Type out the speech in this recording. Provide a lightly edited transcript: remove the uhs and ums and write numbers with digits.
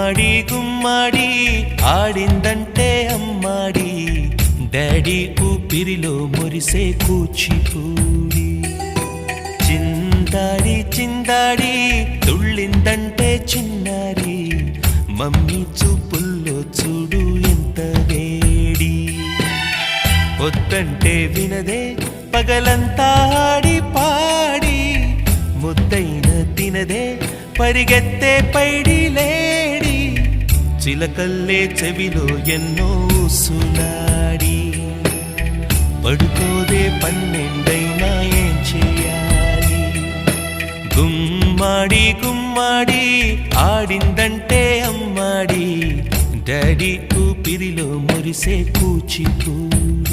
గుమ్మాడి గుమ్మాడి ఆడిందంటే అమ్మాడి డాడీ ఊపిరిలో మురిసే కూచిపూడి చిందాడి చిందాడి తుళ్ళిందంటే చిన్నారి మమ్మీ చూపుల్లో చూడు ఎంత వేడి వద్దంటే వినదే పగలంతా ఆడి పాడి ముద్దైన తినదే పరిగెత్తే పైడి లేడి చిలకల్లే చెవిలో ఎన్నో సులాడి పడుకోదే పన్నెండైనా ఏం చేయాలి గుమ్మాడి గుమ్మాడి ఆడిందంటే అమ్మాడి డాడీ ఊపిరిలో మురిసే కూచిపూడి